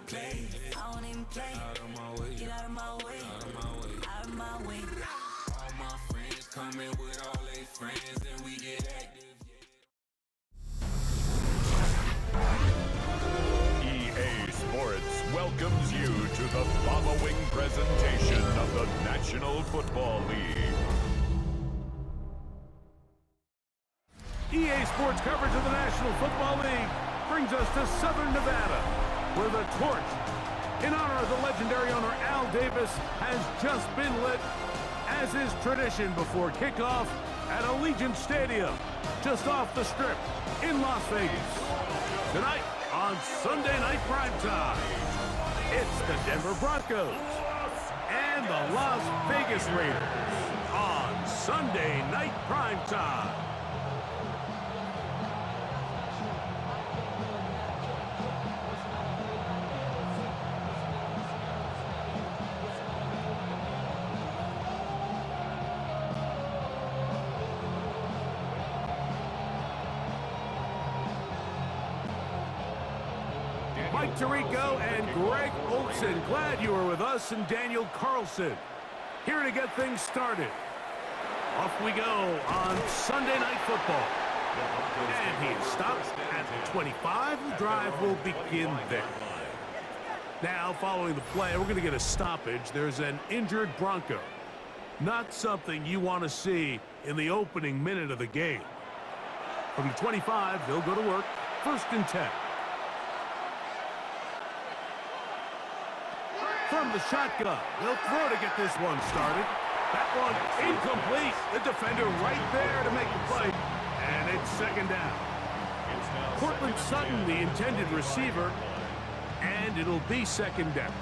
play. I don't even play. Out of my way. Get out of my way. Out of my way. Out of my way. All my friends coming with all their friends, and we get active. EA Sports welcomes you to the following presentation of the National Football League. EA Sports coverage of the National Football League brings us to Southern Nevada, where the torch, in honor of the legendary owner Al Davis, has just been lit, as is tradition before kickoff at Allegiant Stadium, just off the Strip in Las Vegas. Tonight, on Sunday Night Primetime, it's the Denver Broncos and the Las Vegas Raiders on Sunday Night Primetime. Mike Tirico and Greg Olson, glad you are with us, and Daniel Carlson here to get things started. Off we go on Sunday Night Football. And he is stopped at the 25. The drive will begin there. Now, following the play, we're going to get a stoppage. There's an injured Bronco. Not something you want to see in the opening minute of the game. From the 25, they'll go to work. 1st and 10. From the shotgun, they'll throw to get this one started. That one incomplete. The defender right there to make the play. And it's 2nd down. Cortland Sutton, the intended receiver. And it'll be 2nd down.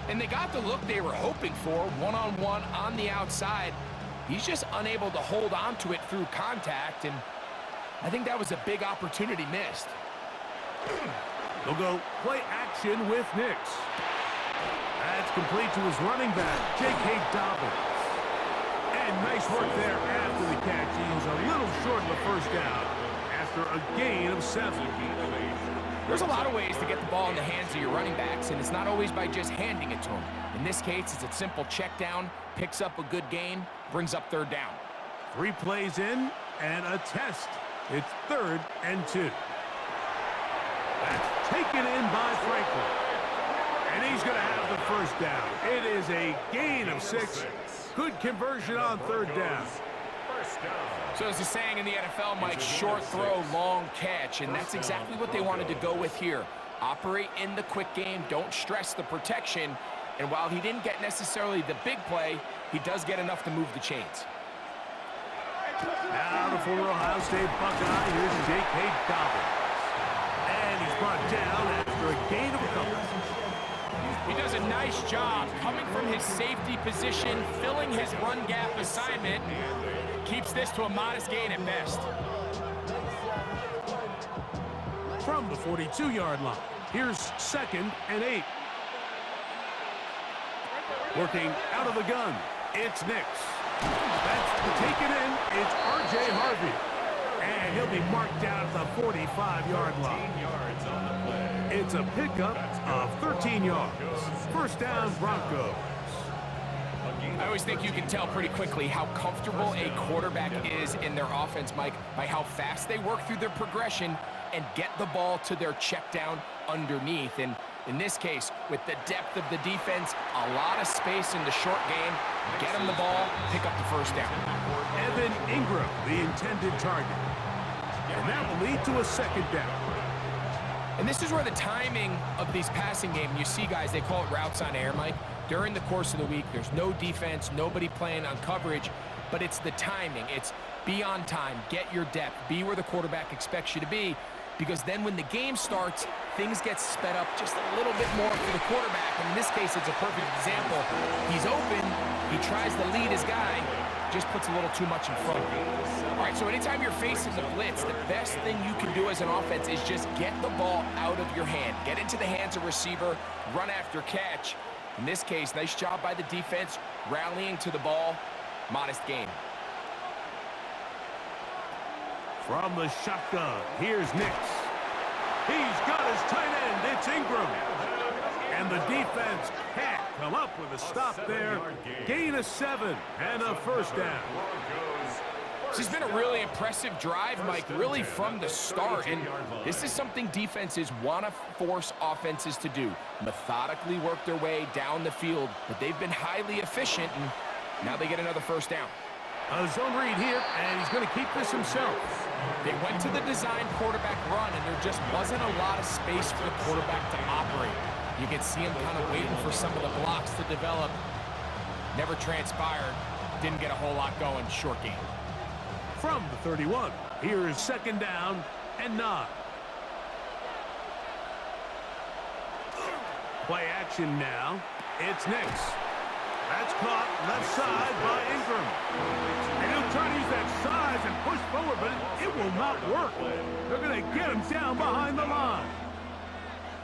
And they got the look they were hoping for, one-on-one on the outside. He's just unable to hold on to it through contact, and I think that was a big opportunity missed. They'll go play action with Nix. That's complete to his running back, J.K. Dobbins. And nice work there after the catch. He's a little short of the 1st down after a gain of 7. There's a lot of ways to get the ball in the hands of your running backs, and it's not always by just handing it to them. In this case, it's a simple check down, picks up a good gain, brings up 3rd down. 3 plays in and a test. It's 3rd and 2. That's taken in by Franklin. And he's going to have the 1st down. It is a gain of 6. Good conversion on 3rd down. So as the saying in the NFL, Mike, short throw, long catch. And that's exactly what they wanted to go with here. Operate in the quick game. Don't stress the protection. And while he didn't get necessarily the big play, he does get enough to move the chains. Now the former Ohio State Buckeye. Here's J.K. Dobbins. And he's brought down after a gain of a couple. He does a nice job coming from his safety position, filling his run gap assignment. Keeps this to a modest gain at best. From the 42-yard line, here's 2nd and 8. Working out of the gun, it's Nix. That's taken in, it's R.J. Harvey. And he'll be marked down at the 45-yard line. It's a pickup of 13 yards. 1st down, Broncos. I always think you can tell pretty quickly how comfortable a quarterback is in their offense, Mike, by how fast they work through their progression and get the ball to their check down underneath. And in this case, with the depth of the defense, a lot of space in the short game, get them the ball, pick up the 1st down. Evan Ingram, the intended target. And that will lead to a 2nd down. And this is where the timing of these passing game, you see guys, they call it routes on air, Mike. During the course of the week, there's no defense, nobody playing on coverage, but it's the timing. It's be on time, get your depth, be where the quarterback expects you to be, because then when the game starts, things get sped up just a little bit more for the quarterback. And in this case, it's a perfect example. He's open, he tries to lead his guy, just puts a little too much in front of him. All right, so anytime you're facing the blitz, the best thing you can do as an offense is just get the ball out of your hand. Get into the hands of receiver, run after catch. In this case, nice job by the defense, rallying to the ball, modest gain. From the shotgun, here's Nix. He's got his tight end. It's Ingram. And the defense can't come up with a stop there. Gain of 7 and a first down. This has been a really impressive drive, Mike, really from the start. And this is something defenses want to force offenses to do. Methodically work their way down the field, but they've been highly efficient, and now they get another first down. A zone read here, and he's going to keep this himself. They went to the design quarterback run, and there just wasn't a lot of space for the quarterback to operate. You can see him kind of waiting for some of the blocks to develop. Never transpired. Didn't get a whole lot going. Short game. From the 31, here is second down and 9. Play action now. It's Nix. That's caught left side by Ingram. And he'll try to use that size and push forward, but it will not work. They're going to get him down behind the line.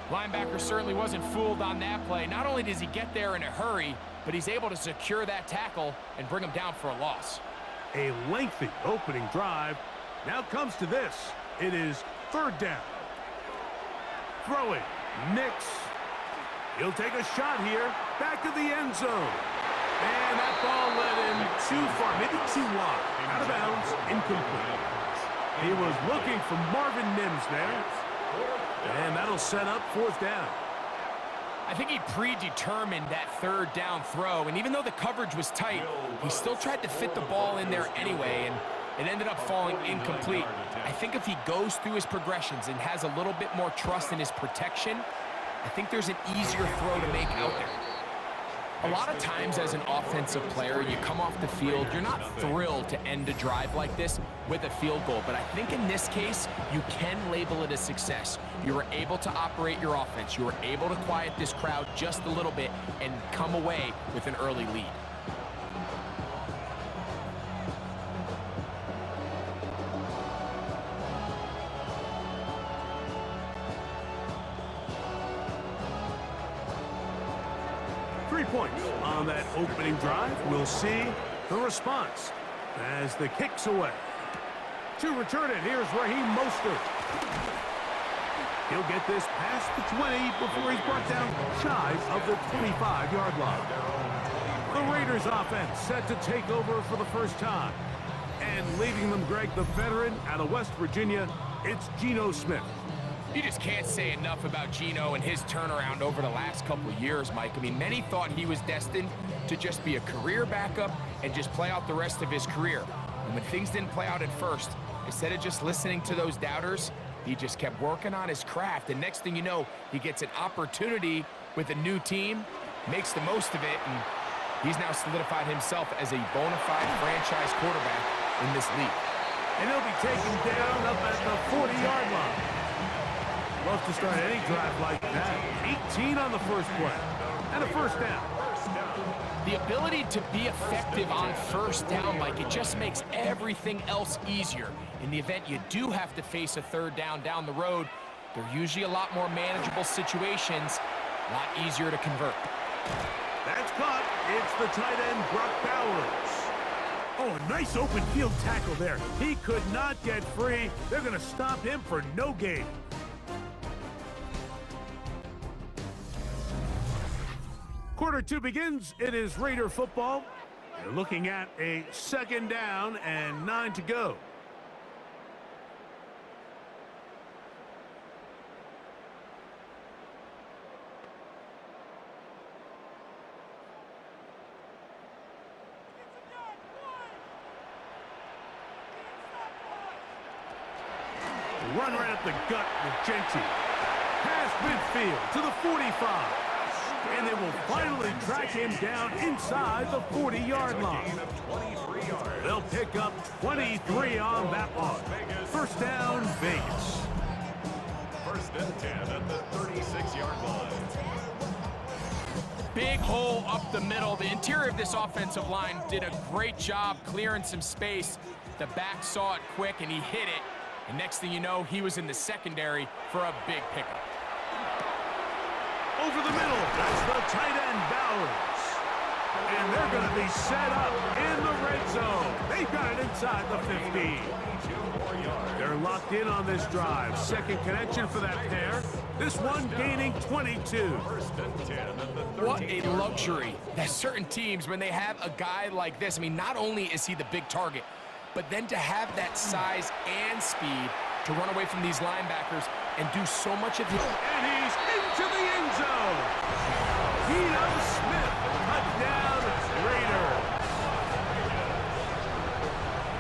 Linebacker certainly wasn't fooled on that play. Not only does he get there in a hurry, but he's able to secure that tackle and bring him down for a loss. A lengthy opening drive. Now comes to this. It is third down. Throwing. Nix. He'll take a shot here. Back of the end zone. And that ball led him too far, maybe too wide. Out of bounds, incomplete. He was looking for Marvin Mims there. And that'll set up fourth down. I think he predetermined that third down throw, and even though the coverage was tight, he still tried to fit the ball in there anyway, and it ended up falling incomplete. I think if he goes through his progressions and has a little bit more trust in his protection, I think there's an easier throw to make out there. A lot of times as an offensive player, you come off the field, you're not thrilled to end a drive like this with a field goal. But I think in this case, you can label it a success. You were able to operate your offense. You were able to quiet this crowd just a little bit and come away with an early lead. Points on that opening drive. We'll see the response as the kick's away. To return it, here's Raheem Mostert. He'll get this past the 20 before he's brought down shy of the 25-yard line. The Raiders offense set to take over for the first time. And leading them, Greg, the veteran out of West Virginia, it's Geno Smith. You just can't say enough about Geno and his turnaround over the last couple of years, Mike. I mean, many thought he was destined to just be a career backup and just play out the rest of his career. And when things didn't play out at first, instead of just listening to those doubters, he just kept working on his craft. And next thing you know, he gets an opportunity with a new team, makes the most of it, and he's now solidified himself as a bona fide franchise quarterback in this league. And he'll be taken down up at the 40-yard line. Love to start any drive like that. 18 on the first play. And a first down. The ability to be effective on first down, Mike, it just makes everything else easier. In the event you do have to face a third down the road, they're usually a lot more manageable situations, a lot easier to convert. That's caught. It's the tight end, Brock Bowers. Oh, a nice open field tackle there. He could not get free. They're going to stop him for no gain. Quarter 2 begins. It is Raider football. They're looking at a second down and 9 to go. Run right up the gut with Genty. Past midfield to the 45. And they will finally track him down inside the 40-yard line. They'll pick up 23 on that one. First down, Vegas. First and 10 at the 36-yard line. Big hole up the middle. The interior of this offensive line did a great job clearing some space. The back saw it quick, and he hit it. And next thing you know, he was in the secondary for a big pickup. Over the middle, that's the tight end, Bowers. And they're going to be set up in the red zone. They've got it inside the 15. They're locked in on this drive. Second connection for that pair. This one gaining 22. What a luxury that certain teams, when they have a guy like this, I mean, not only is he the big target, but then to have that size and speed to run away from these linebackers and do so much of his... And he's into the end zone. Geno Smith, touchdown, Raiders.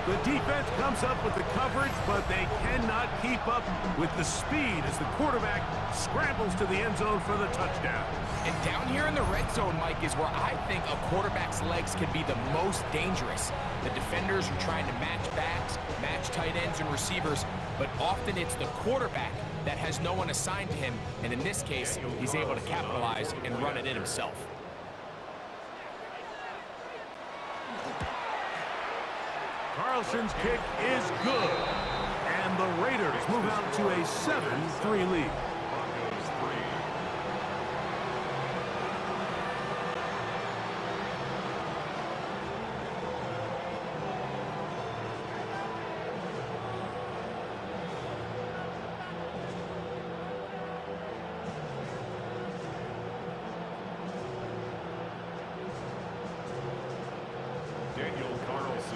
The defense comes up with the coverage, but they cannot keep up with the speed as the quarterback scrambles to the end zone for the touchdown. And down here in the red zone, Mike, is where I think a quarterback's legs can be the most dangerous. The defenders are trying to match backs, match tight ends and receivers, but often it's the quarterback that has no one assigned to him, and in this case, he's able to capitalize and run it in himself. Carlson's kick is good, and the Raiders move out to a 7-3 lead.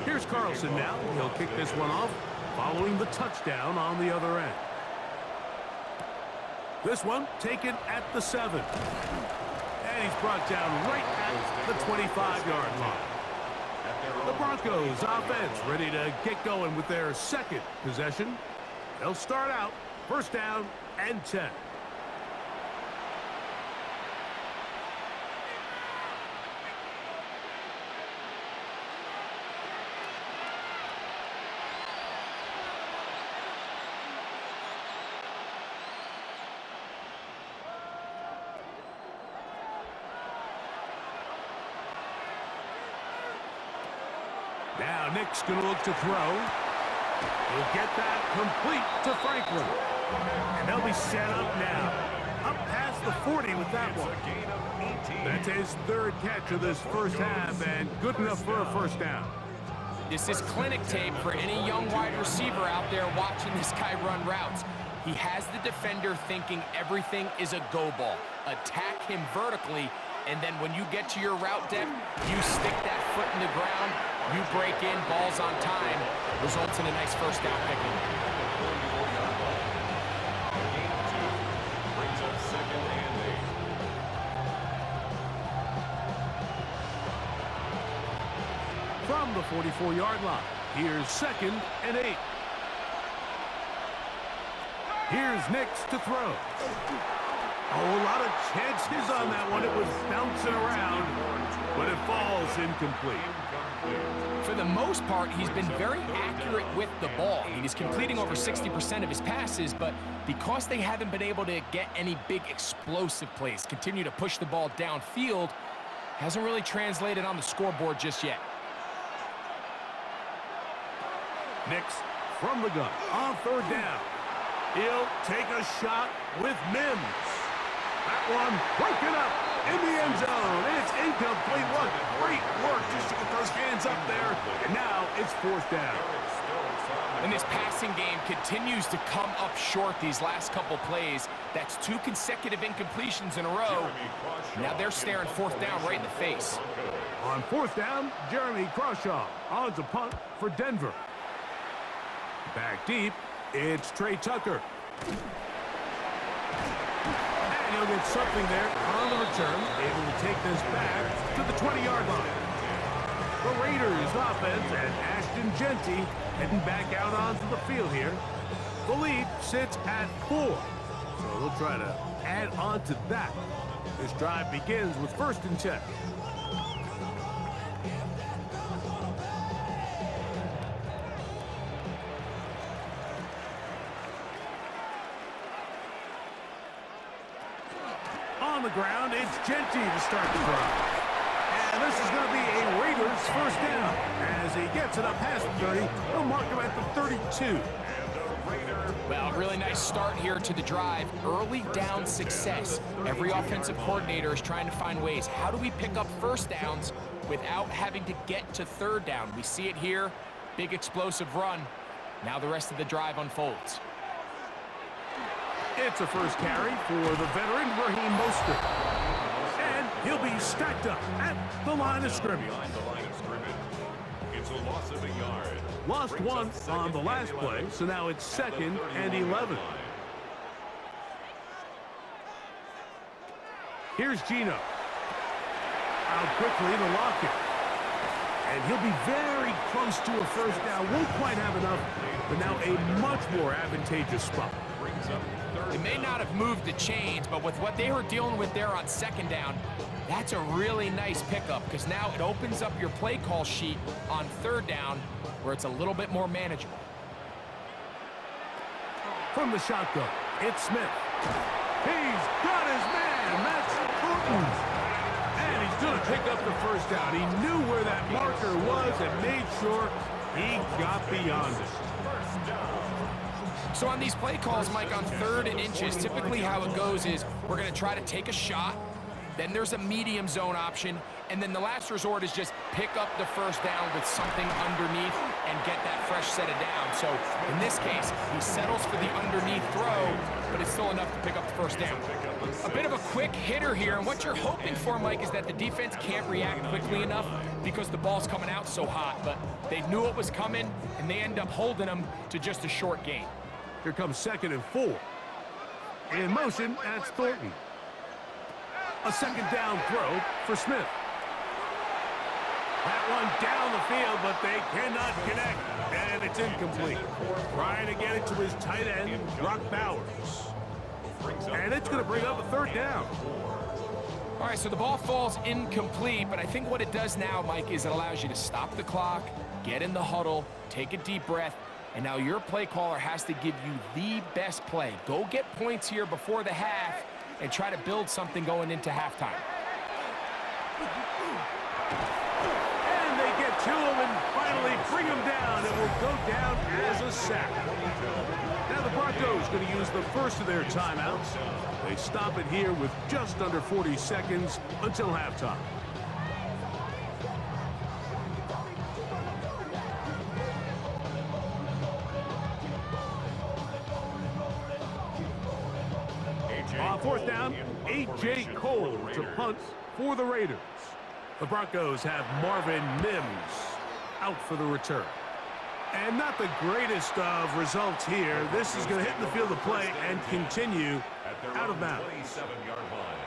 Here's Carlson now. He'll kick this one off, following the touchdown on the other end. This one taken at the 7. And he's brought down right at the 25-yard line. The Broncos offense ready to get going with their second possession. They'll start out first down and 10. Now Nick's going to look to throw. He'll get that complete to Franklin. And they'll be set up now. Up past the 40 with that one. That's his third catch of this first half and good enough for a first down. This is clinic tape for any young wide receiver out there watching this guy run routes. He has the defender thinking everything is a go ball. Attack him vertically, and then when you get to your route depth, you stick that foot in the ground, you break in, balls on time, results in a nice first down picking. Brings up second and 8. From the 44-yard line, here's second and 8. Here's Nix to throw. Oh, a lot of chances on that one. It was bouncing around, but it falls incomplete. For the most part, he's been very accurate with the ball. I mean, he's completing over 60% of his passes, but because they haven't been able to get any big explosive plays, continue to push the ball downfield, hasn't really translated on the scoreboard just yet. Nix from the gun on third down. He'll take a shot with Mims. That one broken up in the end zone. It's incomplete. What great work just to get those hands up there. And now it's fourth down. And this passing game continues to come up short these last couple plays. That's 2 consecutive incompletions in a row. Now they're staring fourth down right in the face. On fourth down, Jeremy Crawshaw on to punt for Denver. Back deep, it's Trey Tucker. And he'll get something there on the return, able to take this back to the 20-yard line. The Raiders offense and Ashton Genty heading back out onto the field here. The lead sits at 4, so they'll try to add on to that. This drive begins with first and 10. On the ground, it's Genty to start the drive. And this is going to be a Raiders first down. As he gets it up past the 30, they'll mark him at the 32. Well, really nice start here to the drive. Early down success. Every offensive coordinator is trying to find ways. How do we pick up first downs without having to get to third down? We see it here. Big explosive run. Now the rest of the drive unfolds. It's a first carry for the veteran Raheem Mostert. And he'll be stacked up at the line of scrimmage. It's a loss of a yard. Lost one on the last play, so now it's 2nd and 11. Here's Gino. Out quickly to Lockett. And he'll be very close to a first down. Won't quite have enough, but now a much more advantageous spot. They may not have moved the chains, but with what they were dealing with there on 2nd down, that's a really nice pickup because now it opens up your play call sheet on 3rd down where it's a little bit more manageable. From the shotgun, it's Smith. He's got his man. That's Thornton. And he's going to pick up the first down. He knew where that marker was and made sure he got beyond it. So on these play calls, Mike, on 3rd and inches, typically how it goes is we're going to try to take a shot. Then there's a medium zone option, and then the last resort is just pick up the first down with something underneath and get that fresh set of down. So in this case, he settles for the underneath throw, but it's still enough to pick up the first down. A bit of a quick hitter here, and what you're hoping for, Mike, is that the defense can't react quickly enough because the ball's coming out so hot, but they knew it was coming, and they end up holding them to just a short gain. Here comes 2nd and 4. In motion, that's Thornton. A 2nd down throw for Smith. That one down the field, but they cannot connect, and it's incomplete. Trying to get it to his tight end, Brock Bowers. And it's going to bring up a 3rd down. All right, so the ball falls incomplete, but I think what it does now, Mike, is it allows you to stop the clock, get in the huddle, take a deep breath, and now your play caller has to give you the best play. Go get points here before the half and try to build something going into halftime. And they get to him and finally bring him down. It will go down as a sack. Now the Broncos going to use the first of their timeouts. They stop it here with just under 40 seconds until halftime. On 4th down, A.J. Cole to punt for the Raiders. The Broncos have Marvin Mims out for the return. And not the greatest of results here. This is going to hit the field of play and continue out of bounds.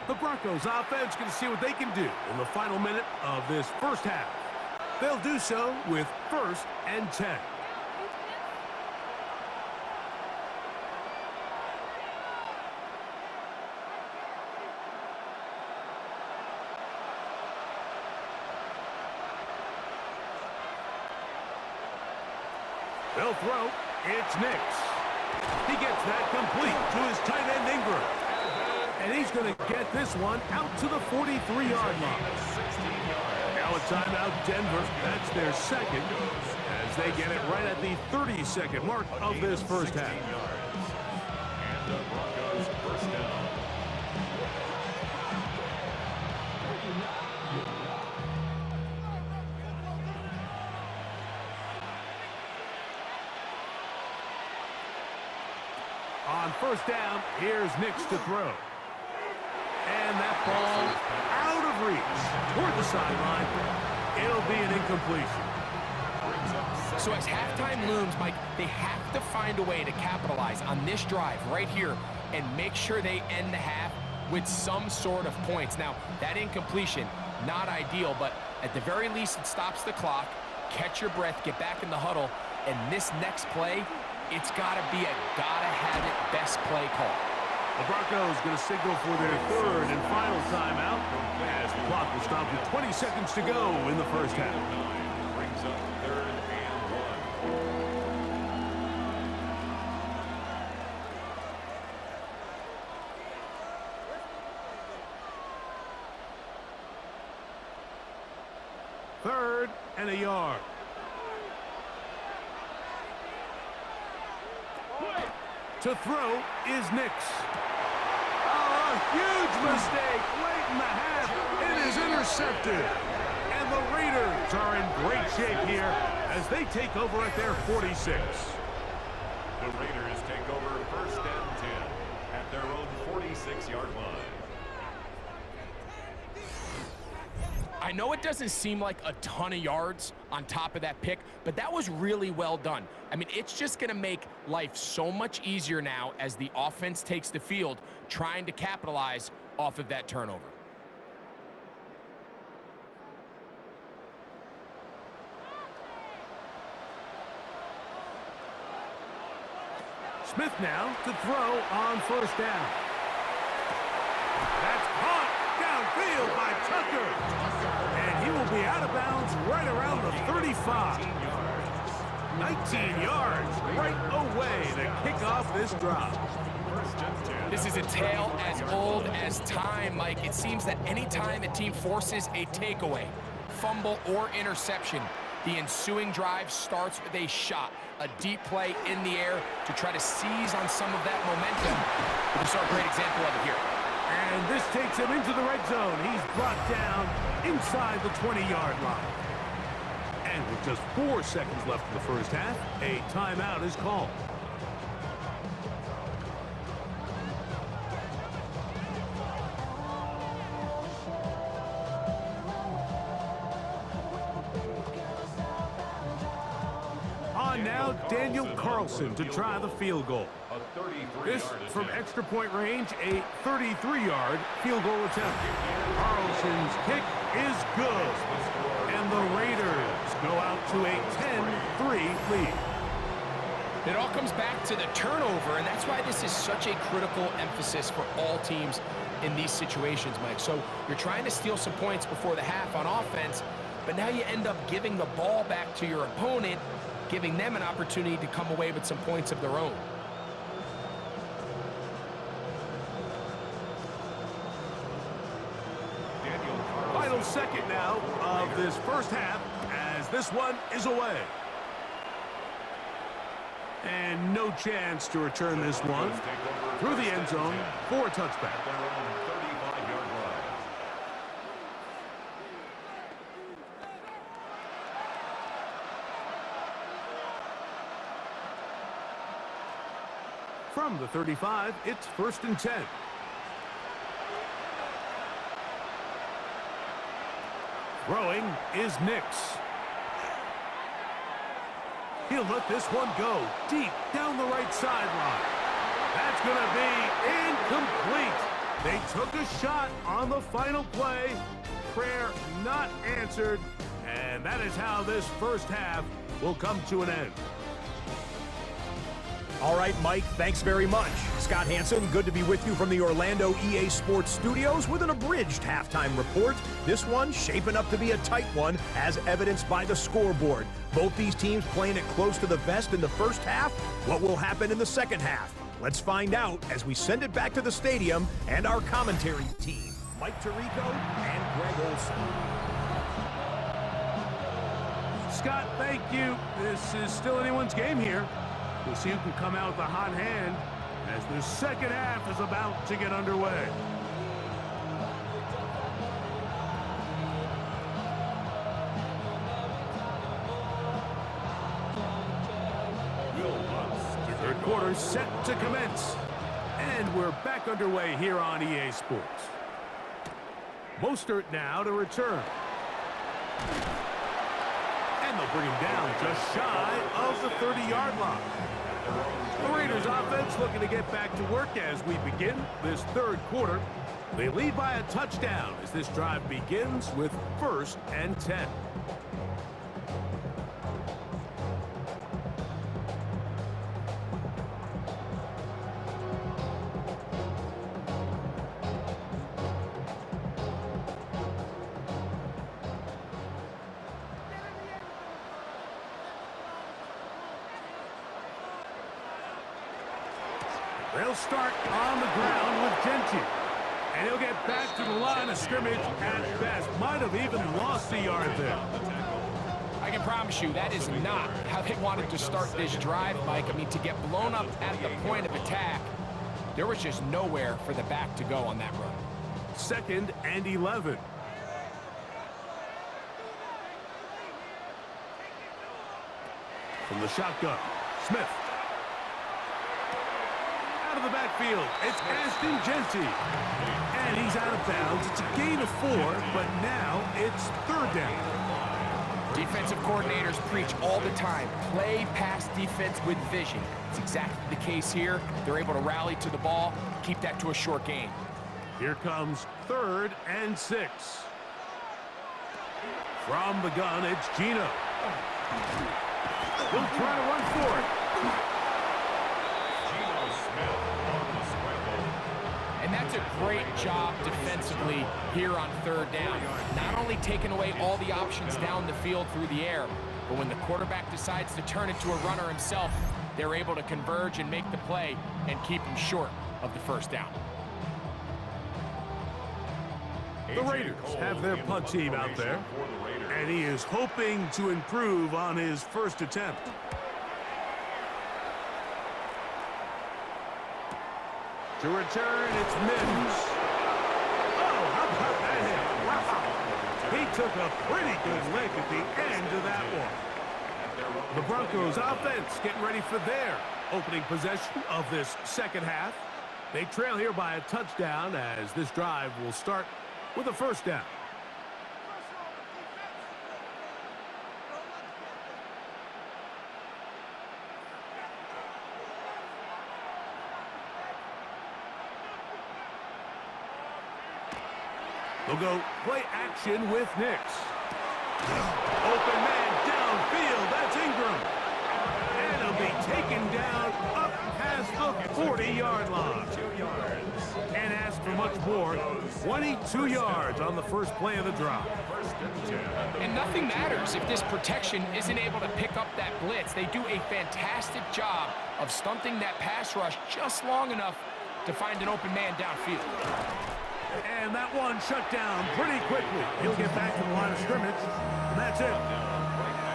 The Broncos offense going to see what they can do in the final minute of this first half. They'll do so with 1st and 10. They'll throw. It's Nix. He gets that complete to his tight end Ingram. And he's going to get this one out to the 43-yard line. Now a timeout, Denver. That's their 2nd as they get it right at the 30-second mark of this first half. And the Broncos first down. On 1st down, here's Nix to throw. And that ball out of reach toward the sideline. It'll be an incompletion. So as halftime looms, Mike, they have to find a way to capitalize on this drive right here and make sure they end the half with some sort of points. Now, that incompletion, not ideal, but at the very least it stops the clock, catch your breath, get back in the huddle, and this next play, it's got to be a gotta-have-it best play call. The Broncos going to signal for their 3rd and final timeout as the clock will stop with 20 seconds to go in the first half. Brings up 3rd and 1. 3rd and a yard. To throw is Nix. Oh, a huge mistake late in the half. It is intercepted. And the Raiders are in great shape here as they take over at their 46. The Raiders take over 1st and 10 at their own 46-yard line. I know it doesn't seem like a ton of yards on top of that pick, but that was really well done. I mean, it's just going to make life so much easier now as the offense takes the field, trying to capitalize off of that turnover. Smith now to throw on 1st down. That's caught downfield by Tucker. And he will be out of bounds right around the 35. 19 yards right away to kick off this drive. This is a tale as old as time, Mike. It seems that any time a team forces a takeaway, fumble, or interception, the ensuing drive starts with a shot, a deep play in the air to try to seize on some of that momentum. We saw a great example of it here. And this takes him into the red zone. He's brought down inside the 20-yard line. And with just 4 seconds left in the first half, a timeout is called. On now, Daniel Carlson to try the field goal. This from extra point range, a 33-yard field goal attempt. Carlson's kick is good. And the Raiders go out to a 10-3 lead. It all comes back to the turnover, and that's why this is such a critical emphasis for all teams in these situations, Mike. So you're trying to steal some points before the half on offense, but now you end up giving the ball back to your opponent, giving them an opportunity to come away with some points of their own. Final second now of this first half as this one is away. And no chance to return this one through the end zone for a touchback. From the 35, it's 1st and 10. Throwing is Nix. He'll let this one go deep down the right sideline. That's going to be incomplete. They took a shot on the final play. Prayer not answered. And that is how this first half will come to an end. All right, Mike, thanks very much. Scott Hansen, good to be with you from the Orlando EA Sports Studios with an abridged halftime report. This one shaping up to be a tight one, as evidenced by the scoreboard. Both these teams playing it close to the vest in the first half. What will happen in the second half? Let's find out as we send it back to the stadium and our commentary team, Mike Tirico and Greg Olson. Scott, thank you. This is still anyone's game here. We'll see who can come out with a hot hand as the second half is about to get underway. The third quarter set to commence. And we're back underway here on EA Sports. Mostert now to return. And they'll bring him down just shy of the 30-yard line. The Raiders offense looking to get back to work as we begin this third quarter. They lead by a touchdown as this drive begins with 1st and 10. They'll start on the ground with Gentry. And he'll get back to the line of scrimmage at best. Might have even lost a yard there. I can promise you that is not how they wanted to start this drive, Mike. I mean, to get blown up at the point of attack, there was just nowhere for the back to go on that run. 2nd and 11. From the shotgun, Smith. Out of the backfield, it's Ashton Genty. And he's out of bounds. It's a gain of 4, but now it's 3rd down. Defensive coordinators preach all the time, play pass defense with vision. It's exactly the case here. They're able to rally to the ball, keep that to a short gain. Here comes 3rd and 6. From the gun, it's Gino. He'll try to run for it. And that's a great job defensively here on 3rd down. Not only taking away all the options down the field through the air, but when the quarterback decides to turn into a runner himself, they're able to converge and make the play and keep him short of the 1st down. The Raiders have their punt team out there, and he is hoping to improve on his first attempt. To return, it's Mims. Oh, how about that hit? Wow. He took a pretty good lick at the end of that one. The Broncos offense getting ready for their opening possession of this 2nd half. They trail here by a touchdown as this drive will start with a 1st down. They'll go play action with Nix. Open man downfield. That's Ingram. And he'll be taken down up past the 40-yard line. Can't ask for much more. 22 yards on the first play of the drive. And nothing matters if this protection isn't able to pick up that blitz. They do a fantastic job of stunting that pass rush just long enough to find an open man downfield. And that one shut down pretty quickly. He'll get back to the line of scrimmage, and that's it.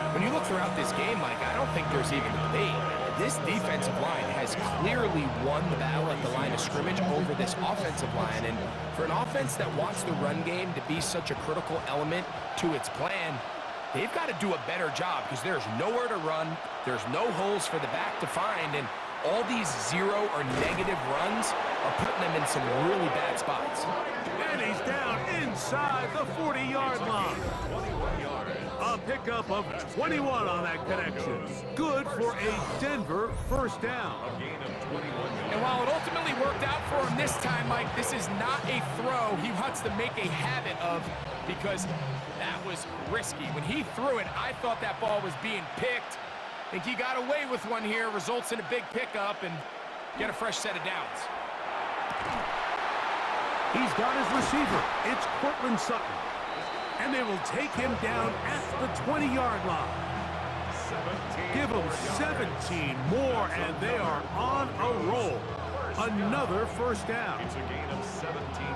When you look throughout this game, Mike, I don't think there's even a debate. This defensive line has clearly won the battle at the line of scrimmage over this offensive line. And for an offense that wants the run game to be such a critical element to its plan, they've got to do a better job because there's nowhere to run. There's no holes for the back to find. And all these 0 or negative runs are putting them in some really bad spots. And he's down inside the 40-yard line. A pickup of 21 on that connection. Good for a Denver 1st down. And while it ultimately worked out for him this time, Mike, this is not a throw he wants to make a habit of because that was risky. When he threw it, I thought that ball was being picked. I think he got away with one here, results in a big pickup and get a fresh set of downs. He's got his receiver. It's Cortland Sutton. And they will take him down at the 20-yard line. Give them 17 more, and they are on a roll. Another 1st down.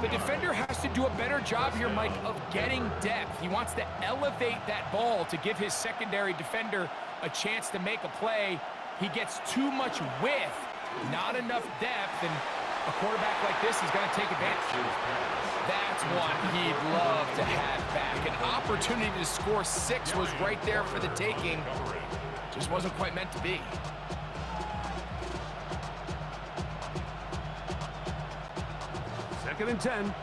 The defender has to do a better job here, Mike, of getting depth. He wants to elevate that ball to give his secondary defender a chance to make a play. He gets too much width, not enough depth, and a quarterback like this is going to take advantage. That's one he'd love to have back. An opportunity to score 6 was right there for the taking. Just wasn't quite meant to be. Second and 10.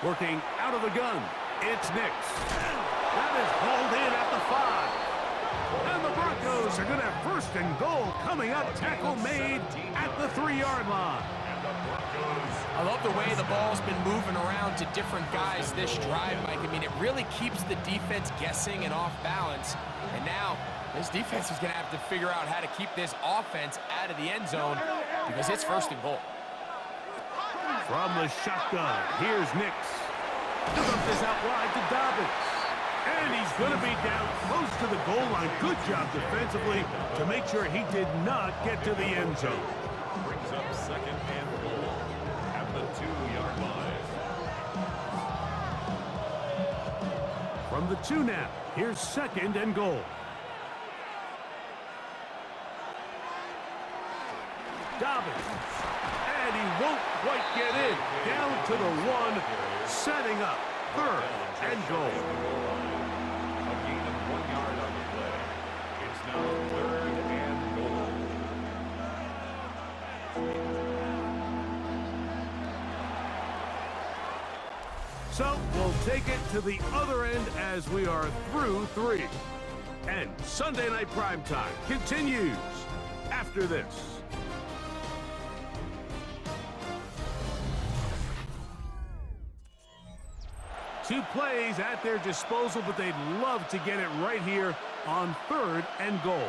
Working out of the gun, it's Nix. That is hauled in at the 5. And the Broncos are going to have 1st and goal coming up. Tackle made at the 3-yard line. I love the way the ball's been moving around to different guys this drive, Mike. I mean, it really keeps the defense guessing and off balance. And now this defense is going to have to figure out how to keep this offense out of the end zone because it's 1st and goal. From the shotgun, here's Nix. He'll dump this out wide to Dobbins. And he's going to be down close to the goal line. Good job defensively to make sure he did not get to the end zone. Brings up 2nd and goal at the 2-yard line. From the 2 now, here's 2nd and goal. Dobbins, and he won't quite get in. Down to the 1, setting up 3rd and goal. A gain of 1 yard on the play. It's now 3rd and goal. So we'll take it to the other end as we are through 3. And Sunday Night Primetime continues after this. Two plays at their disposal, but they'd love to get it right here on 3rd and goal.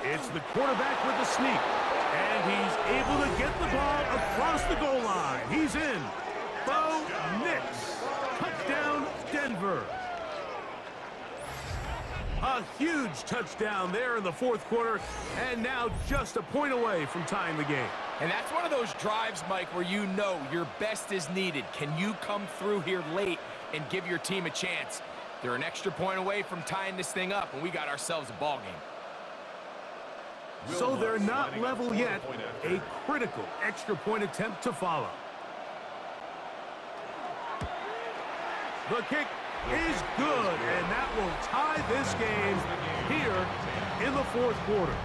It's the quarterback with the sneak, and he's able to get the ball across the goal line. He's in. Bo Nix. Touchdown, Denver. A huge touchdown there in the 4th quarter, and now just a point away from tying the game. And that's one of those drives, Mike, where you know your best is needed. Can you come through here late and give your team a chance? They're an extra point away from tying this thing up, and we got ourselves a ball game. So they're not level yet. A critical extra point attempt to follow. The kick is good, and that will tie this game here in the 4th quarter.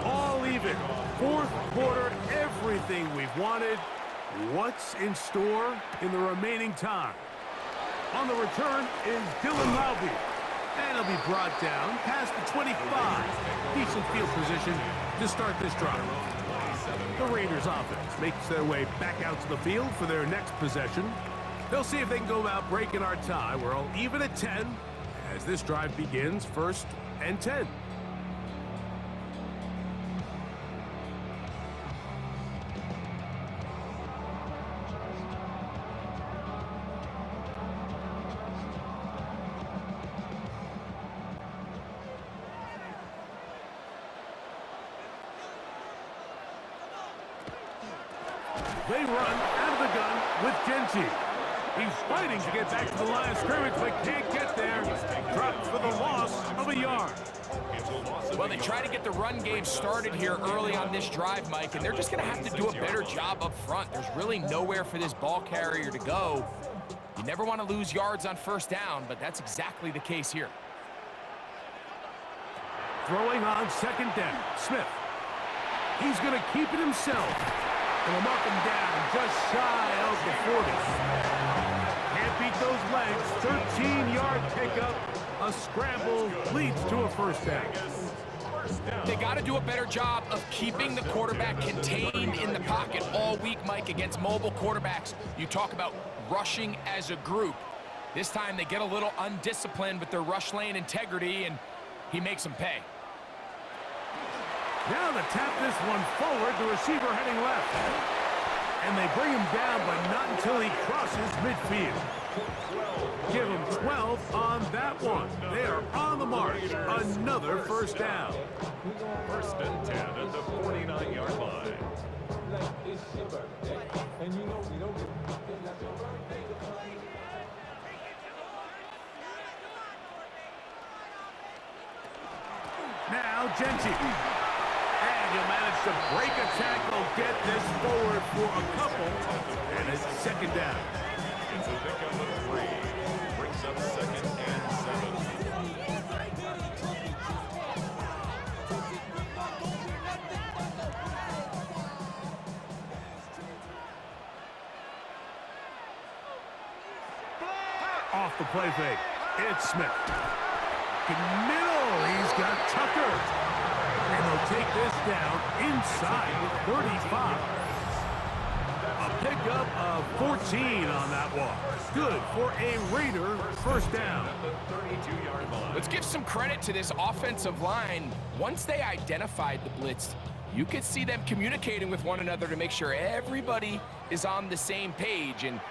All even. 4th quarter, everything we've wanted. What's in store in the remaining time? On the return is Dylan Laube. And he'll be brought down past the 25. Decent field position to start this drive. The Raiders offense makes their way back out to the field for their next possession. They'll see if they can go about breaking our tie. We're all even at 10 as this drive begins 1st and 10. They run out of the gun with Genty. He's fighting to get back to the line of scrimmage, but can't get there. Dropped for the loss of a yard. Well, they try to get the run game started here early on this drive, Mike, and they're just going to have to do a better job up front. There's really nowhere for this ball carrier to go. You never want to lose yards on 1st down, but that's exactly the case here. Throwing on 2nd down, Smith. He's going to keep it himself. And we'll mark him down just shy of the 40. Can't beat those legs. 13-yard pickup. A scramble leads to a 1st down. They got to do a better job of keeping the quarterback contained in the pocket all week, Mike, against mobile quarterbacks. You talk about rushing as a group. This time they get a little undisciplined with their rush lane integrity, and he makes them pay. Now to tap this one forward, the receiver heading left. And they bring him down, but not until he crosses midfield. Give him 12 on that one. They are on the mark. Another 1st down. 1st and 10 at the 49-yard line. Now Genty. And he'll manage to break a tackle, get this forward for a couple, and it's 2nd down. It's a pickup of 3. Brings up 2nd and 7. Off the play fake. It's Smith. Middle. He's got Tucker. And they'll take this down inside the 35. A A pickup of 14 on that one. Good for a Raider first down. Let's give some credit to this offensive line. Once they identified the blitz, you could see them communicating with one another to make sure everybody is on the same page, and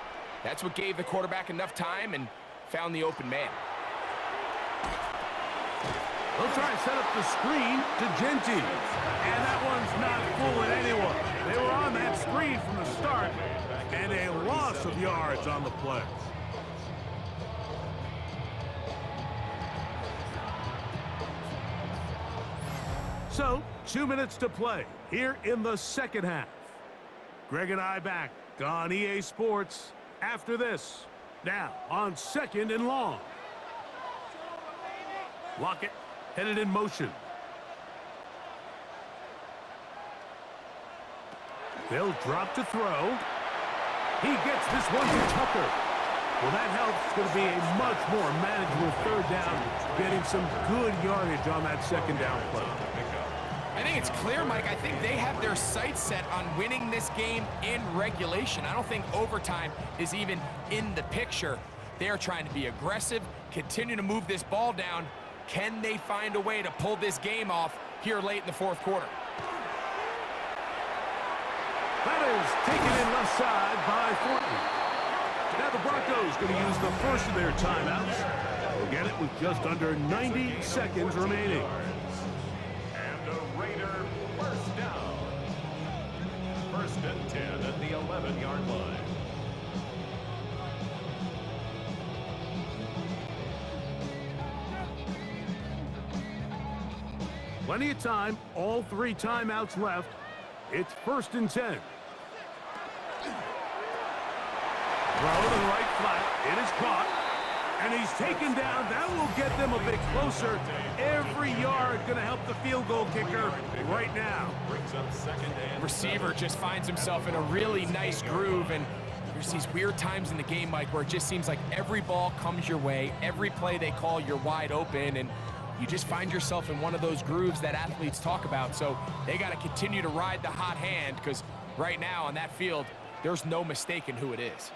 that's what gave the quarterback enough time and found the open man. They'll try to set up the screen to Genty. And that one's not fooling anyone. They were on that screen from the start, and a loss of yards on the play. So, 2 minutes to play here in the second half. Greg and I back on EA Sports after this. Now on 2nd and long. Lockett headed in motion. They'll drop to throw. He gets this one to Tucker. Well, that helps. It's going to be a much more manageable third down, getting some good yardage on that second down play. I think it's clear, Mike. I think they have their sights set on winning this game in regulation. I don't think overtime is even in the picture. They're trying to be aggressive, continue to move this ball down. Can they find a way to pull this game off here late in the fourth quarter? That is taken in left side by Thornton. Now the Broncos going to use the first of their timeouts. They'll get it with just under 90 seconds remaining. And a Raider first down. 1st and 10 at the 11-yard line. Plenty of time, all 3 timeouts left. It's 1st and 10. Throw to the right flat. It is caught. And he's taken down. That will get them a bit closer. Every yard going to help the field goal kicker right now. Receiver just finds himself in a really nice groove, and there's these weird times in the game, Mike, where it just seems like every ball comes your way. Every play they call, you're wide open, and you just find yourself in one of those grooves that athletes talk about. So they got to continue to ride the hot hand, because right now on that field, there's no mistaking who it is.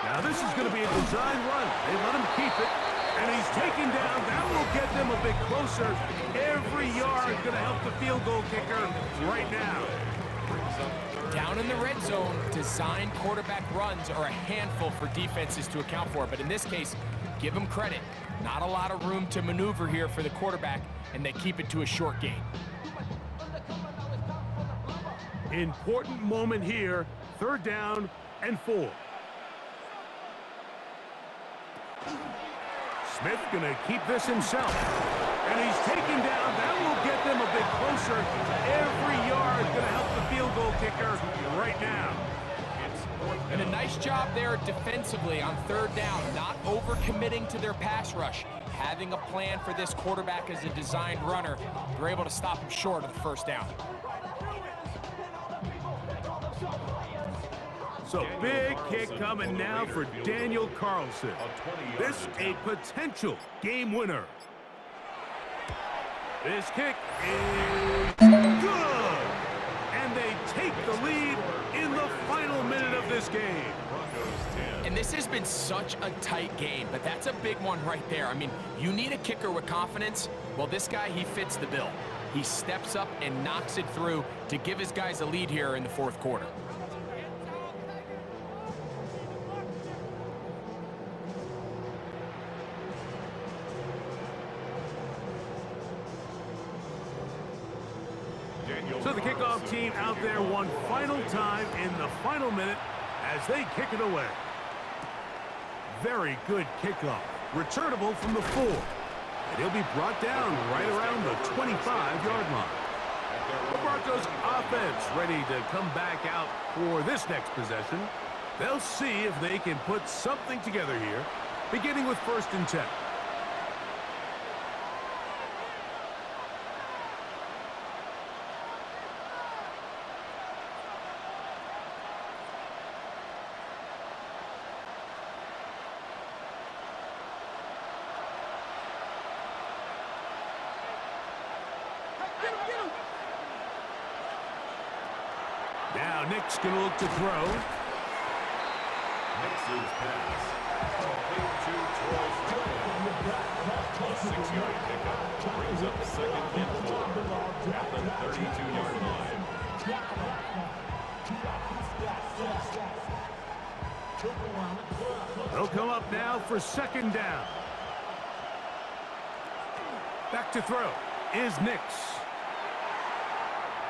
Now this is going to be a design run. They let him keep it, and he's taken down. That will get them a bit closer. Every yard going to help the field goal kicker right now. Down in the red zone, design quarterback runs are a handful for defenses to account for, but in this case, give them credit. Not a lot of room to maneuver here for the quarterback, and they keep it to a short gain. Important moment here. 3rd down and 4. Smith going to keep this himself. And he's taken down. That will get them a bit closer. Every yard going to help the field goal kicker right now. And a nice job there defensively on 3rd down, not overcommitting to their pass rush. Having a plan for this quarterback as a designed runner, they're able to stop him short of the 1st down. So big kick coming now for Daniel Carlson. This a potential game winner. This kick is good. And they take the lead in the final minute of this game. And this has been such a tight game, but that's a big one right there. I mean, you need a kicker with confidence. Well, this guy, he fits the bill. He steps up and knocks it through to give his guys a lead here in the 4th quarter. So the kickoff team out there one final time in the final minute as they kick it away. Very good kickoff. Returnable from the 4. And he'll be brought down right around the 25-yard line. The Broncos offense ready to come back out for this next possession. They'll see if they can put something together here, beginning with 1st and 10. Nick's going to look to throw. Nix's pass. Complete to Charles Ridley. A 6-yard pickup brings up 2nd and 4 at the 32-yard line. They'll come up now for 2nd down. Back to throw is Nix.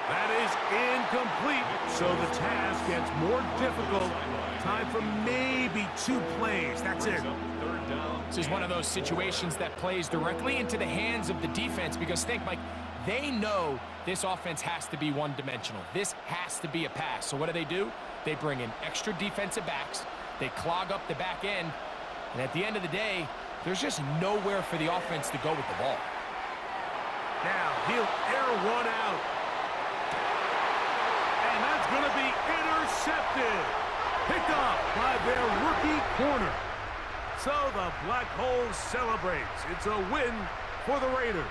That is incomplete, so the task gets more difficult. Time for maybe 2 plays. That's it. This is one of those situations that plays directly into the hands of the defense because think, Mike, they know this offense has to be one-dimensional. This has to be a pass. So what do? They bring in extra defensive backs. They clog up the back end. And at the end of the day, there's just nowhere for the offense to go with the ball. Now he'll air one out. And that's going to be intercepted. Picked off by their rookie corner. So the Black Hole celebrates. It's a win for the Raiders.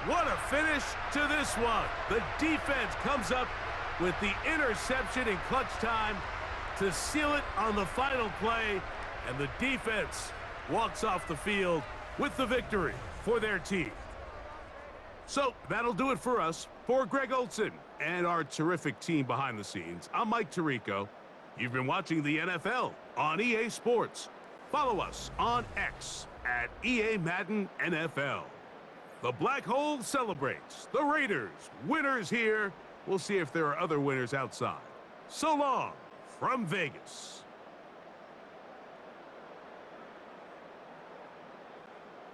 What a finish to this one. The defense comes up with the interception in clutch time to seal it on the final play. And the defense walks off the field with the victory for their team. So that'll do it for us. For Greg Olsen and our terrific team behind the scenes, I'm Mike Tirico. You've been watching the NFL on EA Sports. Follow us on X at EA Madden NFL. The Black Hole celebrates. The Raiders, winners here. We'll see if there are other winners outside. So long from Vegas.